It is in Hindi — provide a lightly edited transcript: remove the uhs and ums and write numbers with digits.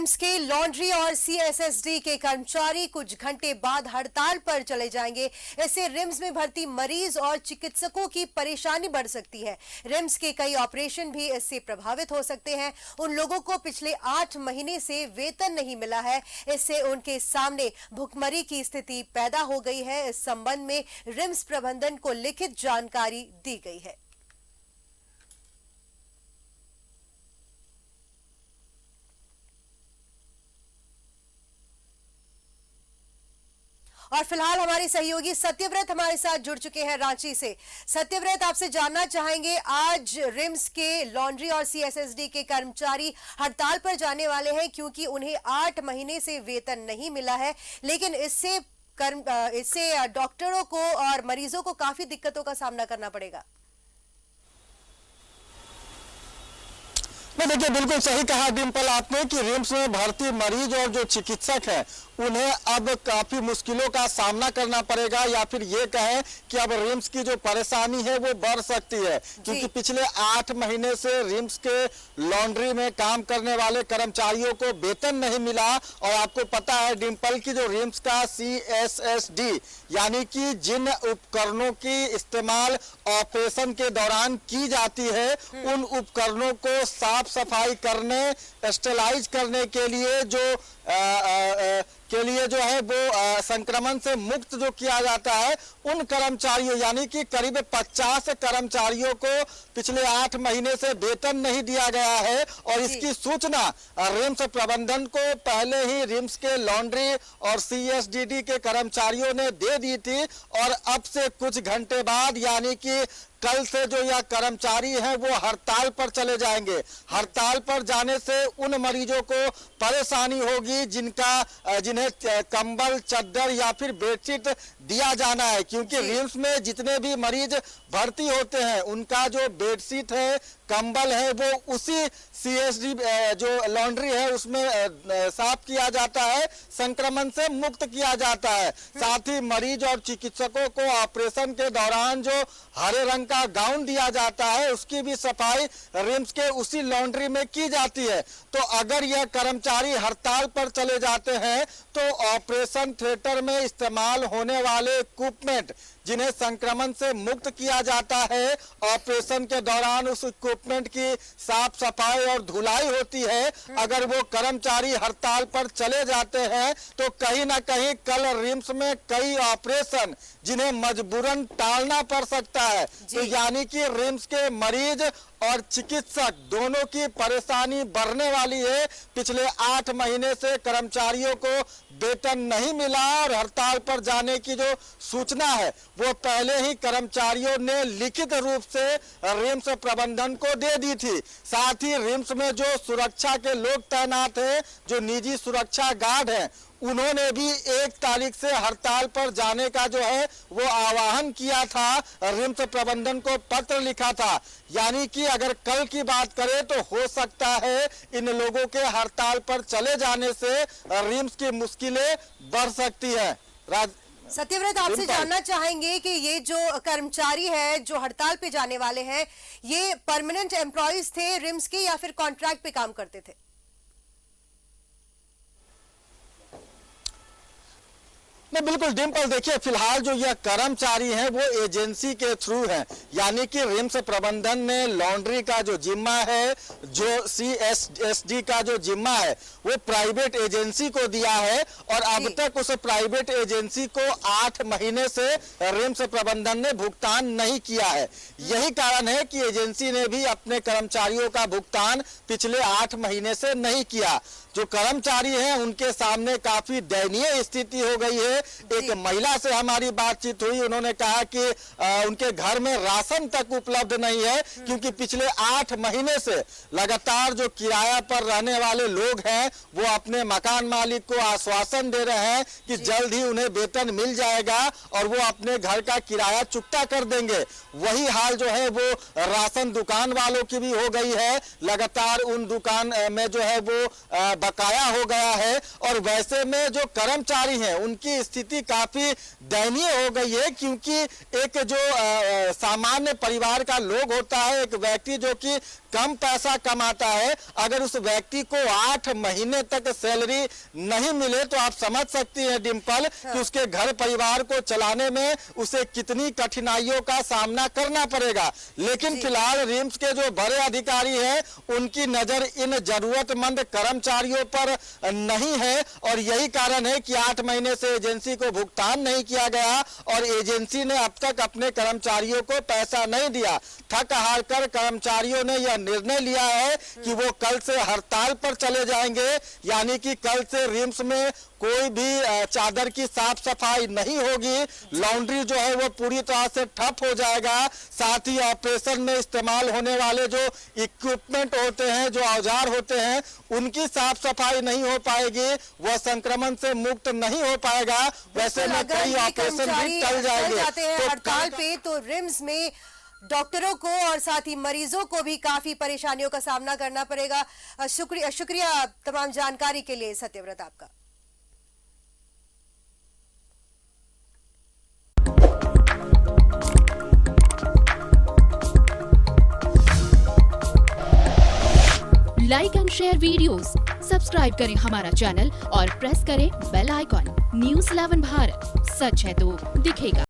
रिम्स के लॉन्ड्री और सीएसएसडी के कर्मचारी कुछ घंटे बाद हड़ताल पर चले जाएंगे। इससे रिम्स में भर्ती मरीज और चिकित्सकों की परेशानी बढ़ सकती है। रिम्स के कई ऑपरेशन भी इससे प्रभावित हो सकते हैं। उन लोगों को पिछले 8 महीने से वेतन नहीं मिला है। इससे उनके सामने भुखमरी की स्थिति पैदा हो गई है। इस संबंध में रिम्स प्रबंधन को लिखित जानकारी दी गई है। और फिलहाल हमारे सहयोगी सत्यव्रत हमारे साथ जुड़ चुके हैं रांची से। सत्यव्रत, आपसे जानना चाहेंगे, आज रिम्स के लॉन्ड्री और सीएसएसडी के कर्मचारी हड़ताल पर जाने वाले हैं क्योंकि उन्हें 8 महीने से वेतन नहीं मिला है, लेकिन इससे डॉक्टरों को और मरीजों को काफी दिक्कतों का सामना करना पड़ेगा। नहीं, देखिए, बिल्कुल सही कहा डिम्पल आपने कि रिम्स में भर्ती मरीज और जो चिकित्सक हैं उन्हें अब काफी मुश्किलों का सामना करना पड़ेगा, या फिर ये कहें कि अब रिम्स की जो परेशानी है वो बढ़ सकती है, क्योंकि पिछले 8 महीने से रिम्स के लॉन्ड्री में काम करने वाले कर्मचारियों को वेतन नहीं मिला। और आपको पता है डिम्पल की जो रिम्स का सीएसएसडी यानी कि जिन उपकरणों की इस्तेमाल ऑपरेशन के दौरान की जाती है उन उपकरणों को साफ सफाई करने, स्टेलाइज करने के लिए जो है वो संक्रमण से मुक्त जो किया जाता है, उन कर्मचारियों यानी कि करीब 50 कर्मचारियों को पिछले 8 महीने से वेतन नहीं दिया गया है। और इसकी सूचना रिम्स प्रबंधन को पहले ही रिम्स के लॉन्ड्री और सीएसडीडी के कर्मचारियों ने दे दी थी। और अब से कुछ घंटे बाद यानी कि कल से जो यह कर्मचारी हैं वो हड़ताल पर चले जाएंगे। हड़ताल पर जाने से उन मरीजों को परेशानी होगी जिन्हें कंबल, चद्दर या फिर बेडशीट दिया जाना है, क्योंकि रिम्स में जितने भी मरीज भर्ती होते हैं उनका जो बेडशीट है, कंबल है, वो उसी सीएसडी जो लॉन्ड्री है उसमें साफ किया जाता है, संक्रमण से मुक्त किया जाता है। साथ ही मरीज और चिकित्सकों को ऑपरेशन के दौरान जो हरे रंग का गाउन दिया जाता है उसकी भी सफाई रिम्स के उसी लॉन्ड्री में की जाती है। तो अगर यह कर्मचारी हड़ताल पर चले जाते हैं तो ऑपरेशन थिएटर में इस्तेमाल होने वाले इक्विपमेंट जिन्हें संक्रमण से मुक्त किया जाता है, ऑपरेशन के दौरान उस इक्विपमेंट की साफ सफाई और धुलाई होती है। अगर वो कर्मचारी हड़ताल पर चले जाते हैं तो कहीं ना कहीं कल रिम्स में कई ऑपरेशन जिन्हें मजबूरन टालना पड़ सकता है। तो यानी कि रिम्स के मरीज और चिकित्सक दोनों की परेशानी बढ़ने वाली है। पिछले 8 महीने से कर्मचारियों को वेतन नहीं मिला और हड़ताल पर जाने की जो सूचना है वो पहले ही कर्मचारियों ने लिखित रूप से रिम्स प्रबंधन को दे दी थी। साथ ही रिम्स में जो सुरक्षा के लोग तैनात हैं, जो निजी सुरक्षा गार्ड हैं, उन्होंने भी 1 तारीख से हड़ताल पर जाने का जो है वो आह्वान किया था, रिम्स प्रबंधन को पत्र लिखा था। यानी कि अगर कल की बात करें तो हो सकता है इन लोगों के हड़ताल पर चले जाने से रिम्स की मुश्किलें बढ़ सकती है। सत्यव्रत, आपसे जानना चाहेंगे कि ये जो कर्मचारी है जो हड़ताल पे जाने वाले हैं, ये परमानेंट एम्प्लॉइज थे रिम्स के या फिर कॉन्ट्रैक्ट पे काम करते थे? नहीं, बिल्कुल डिम्पल, देखिए, फिलहाल जो यह कर्मचारी हैं वो एजेंसी के थ्रू हैं, यानी कि रिम्स प्रबंधन ने लॉन्ड्री का जो जिम्मा है, जो सीएसएसडी का जो जिम्मा है, वो प्राइवेट एजेंसी को दिया है। और अब तक उस प्राइवेट एजेंसी को 8 महीने से रिम्स प्रबंधन ने भुगतान नहीं किया है। यही कारण है कि एजेंसी ने भी अपने कर्मचारियों का भुगतान पिछले 8 महीने से नहीं किया। जो कर्मचारी हैं उनके सामने काफी दयनीय स्थिति हो गई है। एक महिला से हमारी बातचीत हुई, उन्होंने कहा कि उनके घर में राशन तक उपलब्ध नहीं है, क्योंकि पिछले 8 महीने से लगातार जो किराया पर रहने वाले लोग हैं वो अपने मकान मालिक को आश्वासन दे रहे हैं कि जल्द ही उन्हें वेतन मिल जाएगा और वो अपने घर का किराया चुकता कर देंगे। वही हाल जो है वो राशन दुकान वालों की भी हो गई है। लगातार उन दुकान में जो है वो बकाया हो गया है। और वैसे में जो कर्मचारी हैं उनकी स्थिति काफी दयनीय हो गई है, क्योंकि एक जो सामान्य परिवार का लोग होता है, एक व्यक्ति जो कि कम पैसा कमाता है, अगर उस व्यक्ति को 8 महीने तक सैलरी नहीं मिले तो आप समझ सकती हैं डिम्पल कि उसके घर परिवार को चलाने में उसे कितनी कठिनाइयों का सामना करना पड़ेगा। लेकिन फिलहाल रिम्स के जो बड़े अधिकारी हैं उनकी नजर इन जरूरतमंद कर्मचारियों पर नहीं है और यही कारण है कि 8 महीने से एजेंसी को भुगतान नहीं किया गया और एजेंसी ने अब तक अपने कर्मचारियों को पैसा नहीं दिया। थक हार कर कर्मचारियों ने यह निर्णय लिया है कि वो कल से हड़ताल पर चले जाएंगे, यानी कि कल से रिम्स में कोई भी चादर की साफ सफाई नहीं होगी, लॉन्ड्री जो है वो पूरी तरह से ठप हो जाएगा। साथ ही ऑपरेशन में इस्तेमाल होने वाले जो इक्विपमेंट होते हैं, जो औजार होते हैं, उनकी साफ सफाई नहीं हो पाएगी, वह संक्रमण से मुक्त नहीं हो पाएगा। वैसे में कई ऑपरेशन भी टल जाएंगे। हड़ताल पे तो रिम्स में डॉक्टरों को और साथ ही मरीजों को भी काफी परेशानियों का सामना करना पड़ेगा। शुक्रिया तमाम जानकारी के लिए सत्यव्रत आपका। Like and share videos, subscribe करें हमारा चैनल और प्रेस करें बेल आइकॉन। न्यूज़ 11 भारत, सच है तो दिखेगा।